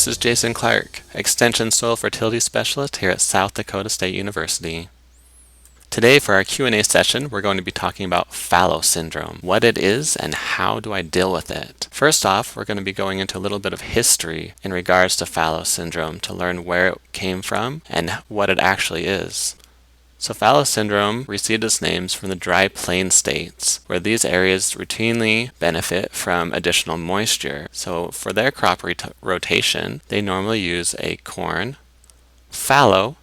This is Jason Clark, Extension Soil Fertility Specialist here at South Dakota State University. Today for our Q&A session, we're going to be talking about Fallow Syndrome, what it is and how do I deal with it. First off, we're going to be going into a little bit of history in regards to Fallow Syndrome to learn where it came from and what it actually is. So Fallow Syndrome received its names from the dry plain states, where these areas routinely benefit from additional moisture. So for their crop rotation, they normally use a corn, fallow,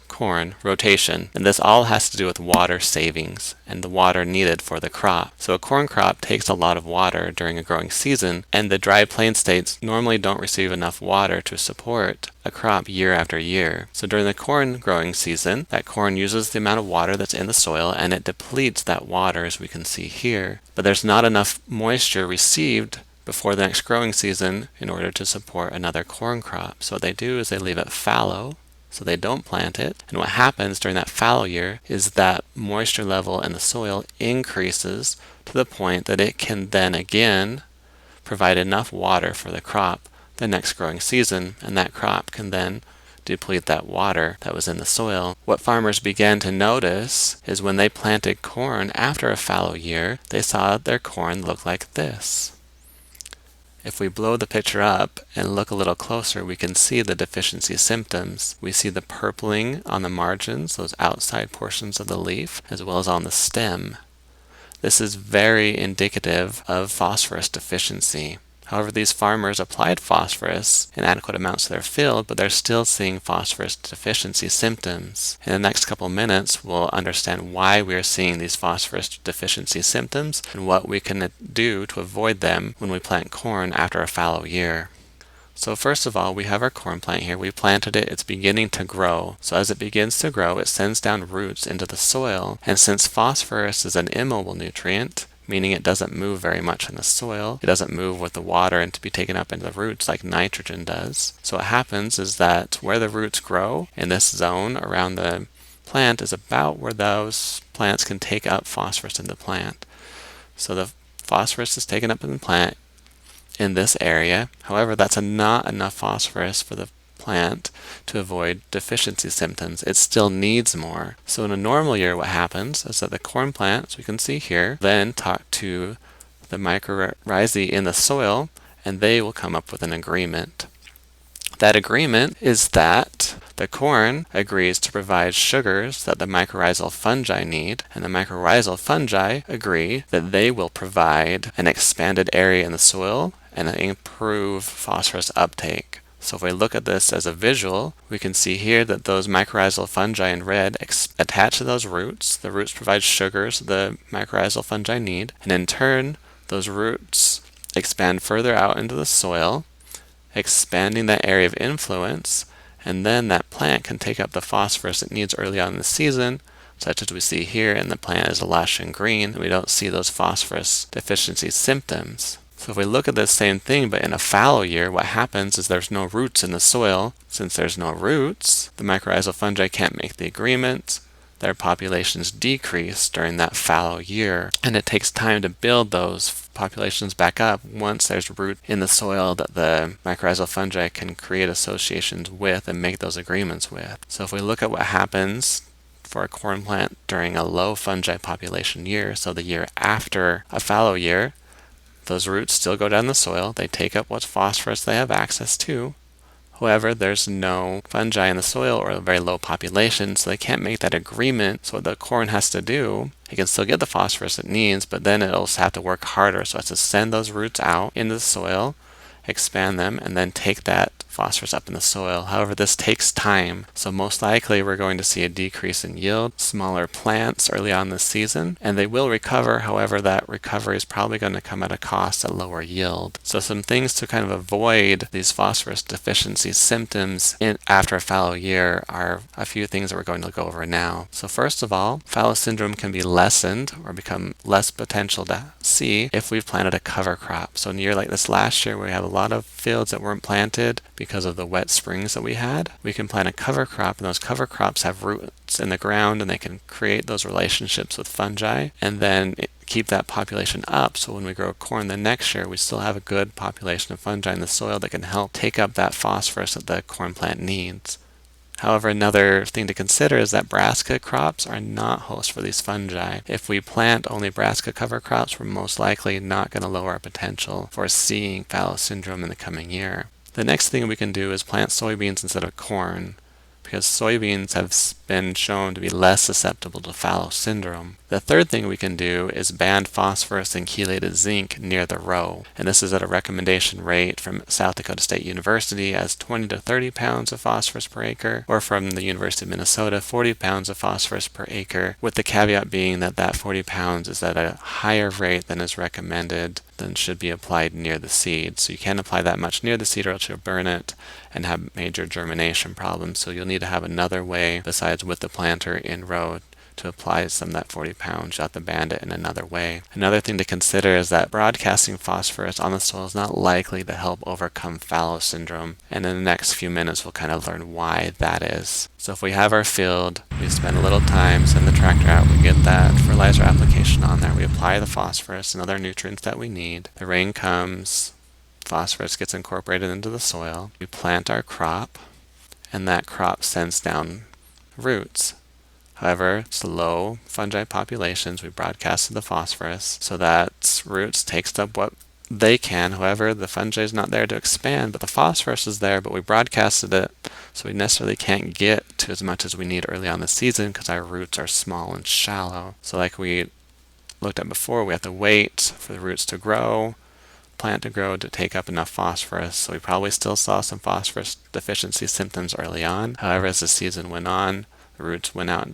corn rotation, and this all has to do with water savings and the water needed for the crop. So a corn crop takes a lot of water during a growing season, and the dry plain states normally don't receive enough water to support a crop year after year. So during the corn growing season, that corn uses the amount of water that's in the soil and it depletes that water, as we can see here. But there's not enough moisture received before the next growing season in order to support another corn crop. So what they do is they leave it fallow, so they don't plant it. And what happens during that fallow year is that moisture level in the soil increases to the point that it can then again provide enough water for the crop the next growing season, and that crop can then deplete that water that was in the soil. What farmers began to notice is when they planted corn after a fallow year, they saw their corn look like this. If we blow the picture up and look a little closer, we can see the deficiency symptoms. We see the purpling on the margins, those outside portions of the leaf, as well as on the stem. This is very indicative of phosphorus deficiency. However, these farmers applied phosphorus in adequate amounts to their field, but they're still seeing phosphorus deficiency symptoms. In the next couple minutes, we'll understand why we are seeing these phosphorus deficiency symptoms and what we can do to avoid them when we plant corn after a fallow year. So first of all, we have our corn plant here. We planted it, it's beginning to grow. So as it begins to grow, it sends down roots into the soil. And since phosphorus is an immobile nutrient, meaning it doesn't move very much in the soil. It doesn't move with the water and to be taken up into the roots like nitrogen does. So what happens is that where the roots grow in this zone around the plant is about where those plants can take up phosphorus in the plant. So the phosphorus is taken up in the plant in this area. However, that's not enough phosphorus for the plant to avoid deficiency symptoms. It still needs more. So in a normal year, what happens is that the corn plant, as we can see here, then talk to the mycorrhizae in the soil, and they will come up with an agreement. That agreement is that the corn agrees to provide sugars that the mycorrhizal fungi need, and the mycorrhizal fungi agree that they will provide an expanded area in the soil and improve phosphorus uptake. So if we look at this as a visual, we can see here that those mycorrhizal fungi in red attach to those roots. The roots provide sugars the mycorrhizal fungi need, and in turn, those roots expand further out into the soil, expanding that area of influence, and then that plant can take up the phosphorus it needs early on in the season, such as we see here, and the plant is lush and green, and we don't see those phosphorus deficiency symptoms. So if we look at this same thing, but in a fallow year, what happens is there's no roots in the soil. Since there's no roots, the mycorrhizal fungi can't make the agreement. Their populations decrease during that fallow year, and it takes time to build those populations back up once there's root in the soil that the mycorrhizal fungi can create associations with and make those agreements with. So if we look at what happens for a corn plant during a low fungi population year, so the year after a fallow year, those roots still go down the soil. They take up what phosphorus they have access to. However, there's no fungi in the soil or a very low population, so they can't make that agreement. So what the corn has to do, it can still get the phosphorus it needs, but then it'll have to work harder. So it has to send those roots out into the soil, expand them, and then take that phosphorus up in the soil. However, this takes time, so most likely we're going to see a decrease in yield, smaller plants early on this season, and they will recover. However, that recovery is probably going to come at a cost at lower yield. So some things to kind of avoid these phosphorus deficiency symptoms after a fallow year are a few things that we're going to go over now. So first of all, fallow syndrome can be lessened or become less potential to see if we've planted a cover crop. So in a year like this last year, where we have a lot of fields that weren't planted, because of the wet springs that we had. We can plant a cover crop, and those cover crops have roots in the ground, and they can create those relationships with fungi, and then keep that population up, so when we grow corn the next year, we still have a good population of fungi in the soil that can help take up that phosphorus that the corn plant needs. However, another thing to consider is that brassica crops are not hosts for these fungi. If we plant only brassica cover crops, we're most likely not going to lower our potential for seeing fallow syndrome in the coming year. The next thing we can do is plant soybeans instead of corn, because soybeans have been shown to be less susceptible to fallow syndrome. The third thing we can do is ban phosphorus and chelated zinc near the row, and this is at a recommendation rate from South Dakota State University as 20 to 30 pounds of phosphorus per acre, or from the University of Minnesota, 40 pounds of phosphorus per acre, with the caveat being that that 40 pounds is at a higher rate than is recommended than should be applied near the seed. So you can't apply that much near the seed or else you'll burn it and have major germination problems. So you'll need to have another way besides with the planter in row to apply some of that 40 pounds. You'll have to band it in another way. Another thing to consider is that broadcasting phosphorus on the soil is not likely to help overcome fallow syndrome. And in the next few minutes, we'll kind of learn why that is. So if we have our field, we spend a little time, send the tractor out, we get that fertilizer application on there, we apply the phosphorus and other nutrients that we need. The rain comes, phosphorus gets incorporated into the soil. We plant our crop, and that crop sends down roots. However, it's low fungi populations. We broadcasted the phosphorus, so that roots takes up what they can. However, the fungi is not there to expand, but the phosphorus is there, but we broadcasted it, so we necessarily can't get to as much as we need early on in the season because our roots are small and shallow. So like we looked at before, we have to wait for the roots to grow, plant to grow to take up enough phosphorus. So we probably still saw some phosphorus deficiency symptoms early on. However, as the season went on, the roots went out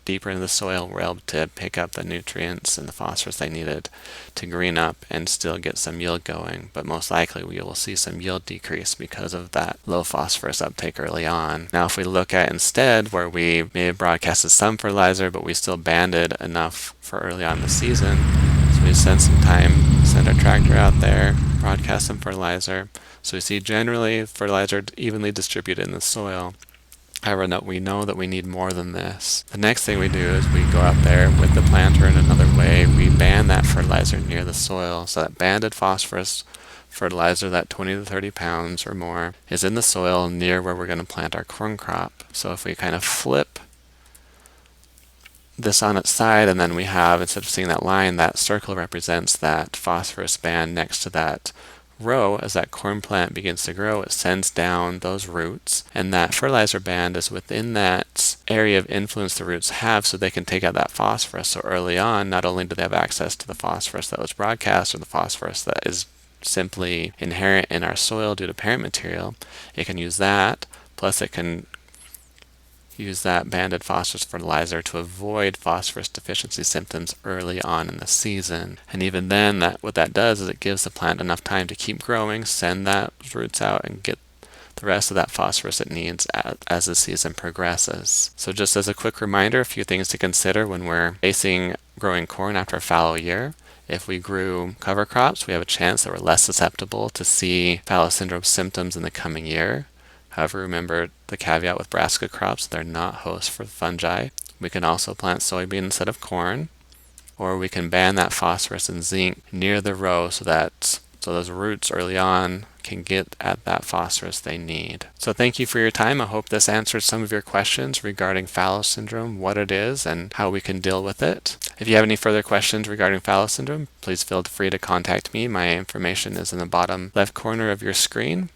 deeper into the soil, were able to pick up the nutrients and the phosphorus they needed to green up and still get some yield going. But most likely we will see some yield decrease because of that low phosphorus uptake early on. Now if we look at instead where we may have broadcasted some fertilizer but we still banded enough for early on in the season, so we spend some time, send our tractor out there, broadcast some fertilizer. So we see generally fertilizer evenly distributed in the soil. However, we know that we need more than this. The next thing we do is we go out there with the planter in another way. We band that fertilizer near the soil. So that banded phosphorus fertilizer, that 20 to 30 pounds or more, is in the soil near where we're going to plant our corn crop. So if we kind of flip this on its side, and then we have, instead of seeing that line, that circle represents that phosphorus band next to that row. As that corn plant begins to grow, it sends down those roots, and that fertilizer band is within that area of influence the roots have, so they can take out that phosphorus. So early on, not only do they have access to the phosphorus that was broadcast or the phosphorus that is simply inherent in our soil due to parent material, it can use that, plus it can use that banded phosphorus fertilizer to avoid phosphorus deficiency symptoms early on in the season. And even then, what that does is it gives the plant enough time to keep growing, send that roots out, and get the rest of that phosphorus it needs as the season progresses. So just as a quick reminder, a few things to consider when we're facing growing corn after a fallow year. If we grew cover crops, we have a chance that we're less susceptible to see fallow syndrome symptoms in the coming year. However, remember the caveat with brassica crops, they're not hosts for fungi. We can also plant soybean instead of corn, or we can ban that phosphorus and zinc near the row so those roots early on can get at that phosphorus they need. So thank you for your time. I hope this answers some of your questions regarding fallow syndrome, what it is, and how we can deal with it. If you have any further questions regarding fallow syndrome, please feel free to contact me. My information is in the bottom left corner of your screen.